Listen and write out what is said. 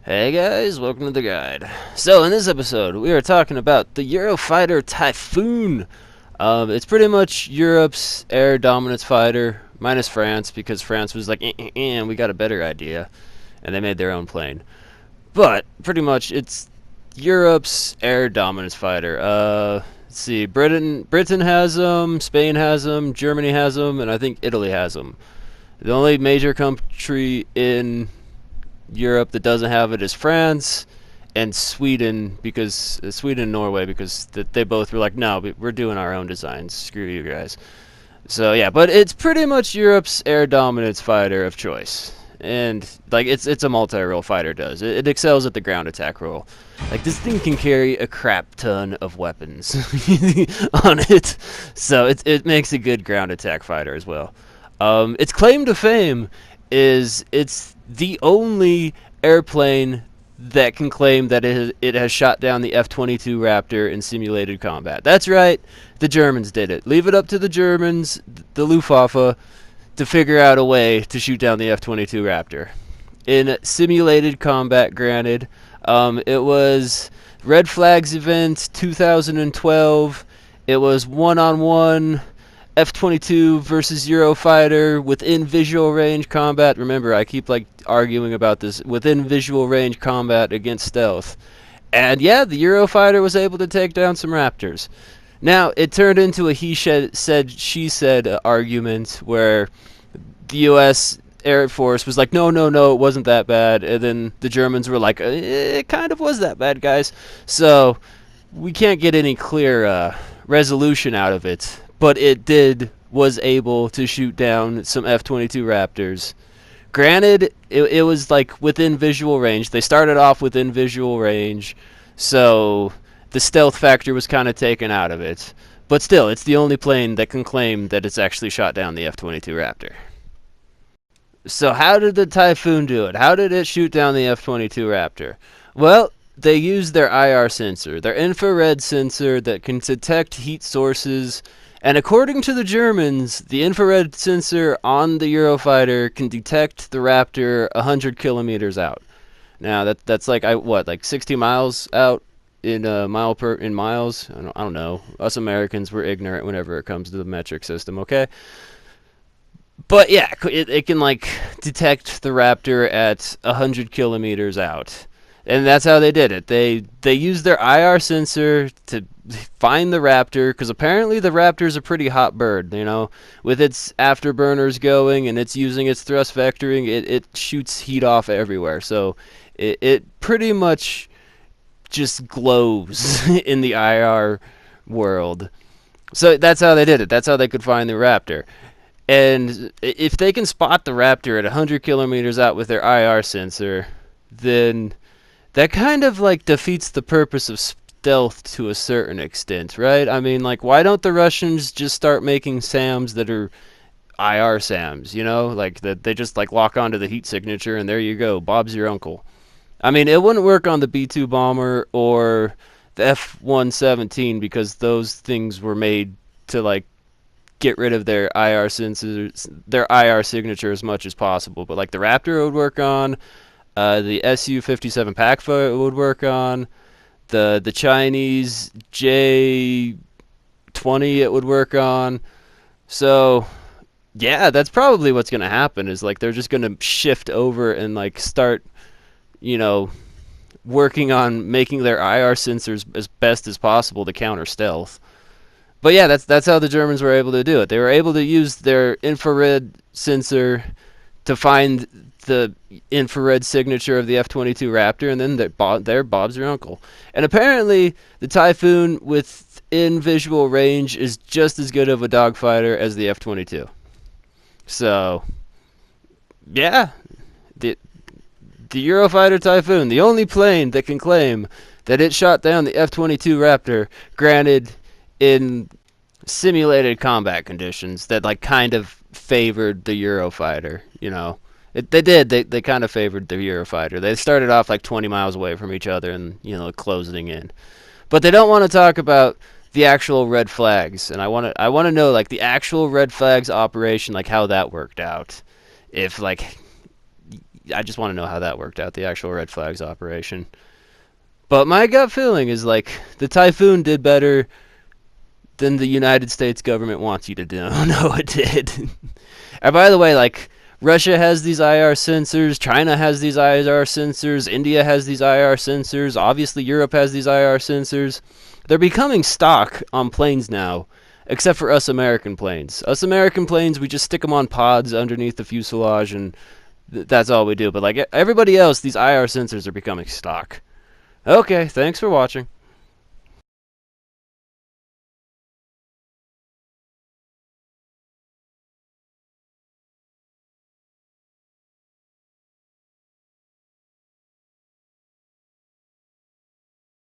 Hey guys, welcome to the guide. So in this episode, we are talking about the Eurofighter Typhoon. It's pretty much Europe's air dominance fighter, minus France, because France was like, we got a better idea, and they made their own plane. But pretty much, it's Europe's air dominance fighter. Let's see, Britain has them, Spain has them, Germany has them, and I think Italy has them. The only major country in Europe that doesn't have it is France and Sweden, because Sweden and Norway, because they both were like, no, we're doing our own designs. Screw you guys. So yeah, but it's pretty much Europe's air dominance fighter of choice, and like it's a multi-role fighter. It excels at the ground attack role. Like this thing can carry a crap ton of weapons on it, so it makes a good ground attack fighter as well. Its claim to fame is it's the only airplane that can claim that it has shot down the F-22 Raptor in simulated combat. That's right, the Germans did it. Leave it up to the Germans, the Luftwaffe, to figure out a way to shoot down the F-22 Raptor. In simulated combat, granted, it was Red Flags event 2012. It was one-on-one F-22 versus Eurofighter within visual range combat. Remember, I keep like arguing about this within visual range combat against stealth. And yeah, the Eurofighter was able to take down some Raptors. Now, it turned into a she said argument where the US Air Force was like, no, no, no, it wasn't that bad. And then the Germans were like, it kind of was that bad, guys. So we can't get any clear resolution out of it. But it was able to shoot down some F-22 Raptors. Granted, it was like within visual range. They started off within visual range, so the stealth factor was kind of taken out of it. But still, it's the only plane that can claim that it's actually shot down the F-22 Raptor. So how did the Typhoon do it? How did it shoot down the F-22 Raptor? Well, they used their IR sensor, their infrared sensor that can detect heat sources. And according to the Germans, the infrared sensor on the Eurofighter can detect the Raptor 100 kilometers out. Now that's like like 60 miles out in miles. I don't know. Us Americans, we're ignorant whenever it comes to the metric system. Okay. But yeah, it can like detect the Raptor at 100 kilometers out. And that's how they did it. They used their IR sensor to find the Raptor, because apparently the Raptor's a pretty hot bird, you know. With its afterburners going and it's using its thrust vectoring, it shoots heat off everywhere. So it pretty much just glows in the IR world. So that's how they did it. That's how they could find the Raptor. And if they can spot the Raptor at 100 kilometers out with their IR sensor, then that kind of like defeats the purpose of stealth to a certain extent, right? I mean, like, why don't the Russians just start making SAMs that are IR SAMs, you know? Like, that they just like lock onto the heat signature and there you go, Bob's your uncle. I mean, it wouldn't work on the B-2 bomber or the F-117 because those things were made to like get rid of their IR sensors, their IR signature as much as possible. But like the Raptor would work on, the Su-57 Pakfa would work on, the Chinese J-20 it would work on. So yeah, that's probably what's gonna happen. Is like they're just gonna shift over and like start, you know, working on making their IR sensors as best as possible to counter stealth. But yeah, that's how the Germans were able to do it. They were able to use their infrared sensor to find the infrared signature of the F-22 Raptor, and then they're Bob's your uncle. And apparently, the Typhoon within visual range is just as good of a dogfighter as the F-22. So, yeah, the Eurofighter Typhoon, the only plane that can claim that it shot down the F-22 Raptor, granted in simulated combat conditions that like kind of favored the Eurofighter, you know. They kind of favored the Eurofighter. They started off like 20 miles away from each other and, you know, closing in. But they don't want to talk about the actual red flags, and I want to know like the actual red flags operation, like how that worked out. If like I just want to know how that worked out, the actual red flags operation. But my gut feeling is like the Typhoon did better than the United States government wants you to do. No, it did. And by the way, like Russia has these IR sensors, China has these IR sensors, India has these IR sensors, obviously Europe has these IR sensors. They're becoming stock on planes now, except for us American planes. Us American planes, we just stick them on pods underneath the fuselage, and that's all we do. But like everybody else, these IR sensors are becoming stock. Okay, thanks for watching.